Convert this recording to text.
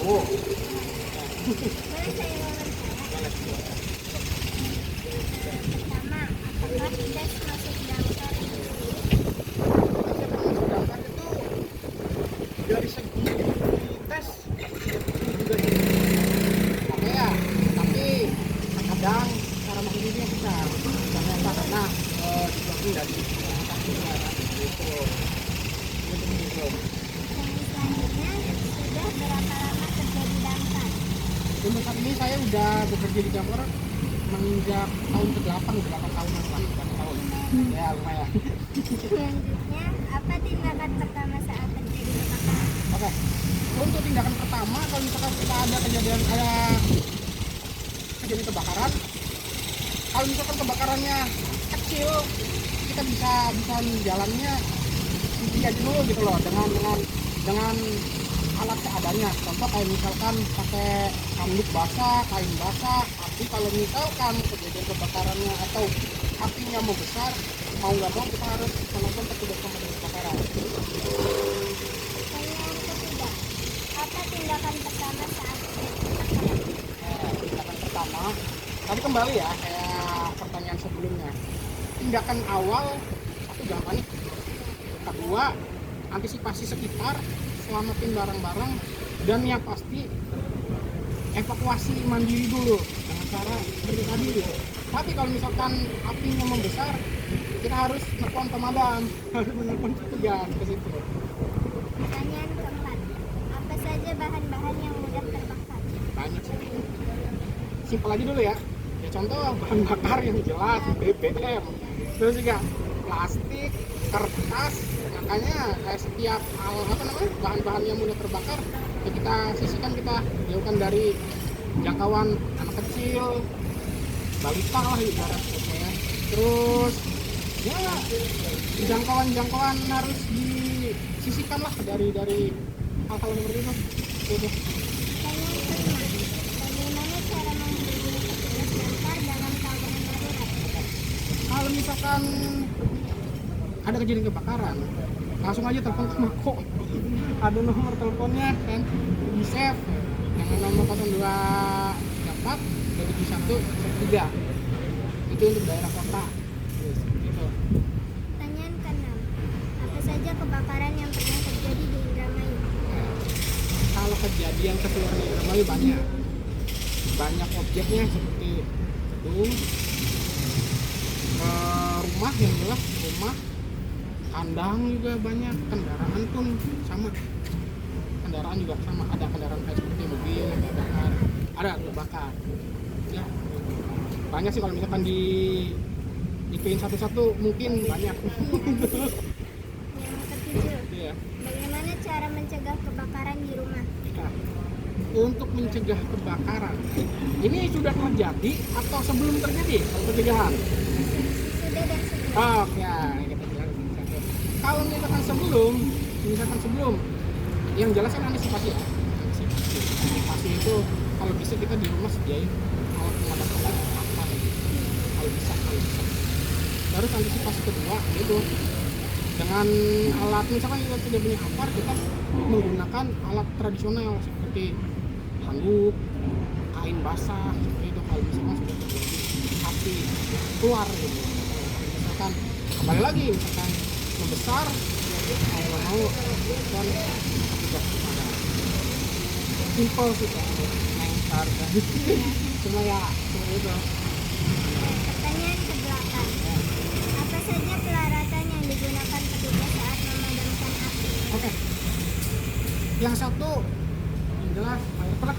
Oh. Boleh saya wawancara? Pertama, apakah tes masuk daftar industri? Sedangkan itu dari segi tes juga apa ya, tapi kadang cara mengujinya kita ternyata karena dibagi dari gitu. Gitu. Yang selanjutnya, sudah berapa lama kerja di damkar? Untuk saat ini saya udah bekerja di Damkar menginjak tahun ke-8, udah 8 tahunan lah, 8 tahun. Ya lumayan. Selanjutnya, apa tindakan pertama saat terjadi kebakaran? Oke. Untuk tindakan pertama, kalau misalkan kita ada kejadian kebakaran, kalau misalkan kebakarannya kecil, kita bisa jalannya sendiri aja dulu gitu loh, dengan alat seadanya. Contoh kayak misalkan pakai handuk basah, kain basah. Tapi kalau misalkan kejadian kebakarannya atau apinya mau besar, mau nggak mau kita harus menonton petugas pemadam kebakaran. Pertanyaan ketiga, apa tindakan pertama saat terjadi kebakaran? Tindakan pertama, tadi kembali ya kayak pertanyaan sebelumnya. Tindakan awal, satu jangan panik. Kedua, antisipasi sekitar, selamatin barang-barang, dan yang pasti evakuasi mandiri dulu dengan cara seperti tadi. Tapi kalau misalkan apinya membesar, kita harus nelfon pemadam, harus menelpon petugas ke situ. Pertanyaan keempat, apa saja bahan-bahan yang mudah terbakar? Banyak sih. Simpel aja dulu ya. Ya contoh bahan bakar yang jelas BBM. Terus juga plastik, kertas. Makanya kayak setiap bahan-bahan yang mudah terbakar ya kita sisihkan, kita jauhkan dari jangkauan anak kecil, balita lah ibaratnya. Terus ya jangkauan harus disisihkan lah dari hal-hal seperti itu. Gitu. Pertanyaan kelima, bagaimana cara menghubungi petugas damkar dalam keadaan darurat? Kalau misalkan ada kejadian kebakaran, langsung aja telepon ke Mako. Ada nomor teleponnya kan, di save yang nomor 024 2113. Itu untuk daerah kota. Gitu. Pertanyaan keenam, apa saja kebakaran yang pernah terjadi di Indramayu? Kalau kejadian keseluruhan Indramayu banyak objeknya seperti gedung, rumah yang jelas rumah, kandang juga banyak, kendaraan pun sama, kendaraan juga sama, ada kendaraan kayak seperti mobil yang terbakar, ada terbakar ya. Banyak sih kalau misalkan dipilih satu-satu mungkin banyak. Yang ketujuh, Iya. bagaimana cara mencegah kebakaran di rumah? Nah, untuk mencegah kebakaran ini sudah terjadi atau sebelum terjadi kalau pencegahan? Sudah dan sebelum. Oh ya, kita bilang kalau misalkan sebelum yang jelas kan antisipasi ya. Antisipasi itu kalau bisa kita di rumah sediain alat pemadam kebakaran apa kalau bisa. Terus antisipasi kedua itu dengan alat, misalkan kita tidak punya apar, kita menggunakan alat tradisional seperti handuk, kain basah seperti itu kalau misalkan sudah terjadi api keluar gitu. Misalkan kembali lagi misalkan membesar, mau kan tidak ada. Simple sih kan, nengkar kan. Cuma ya seperti itu. Pertanyaan ke-8, apa saja peralatan yang digunakan petugas saat memadamkan api? Oke. Yang satu yang jelas air pelek.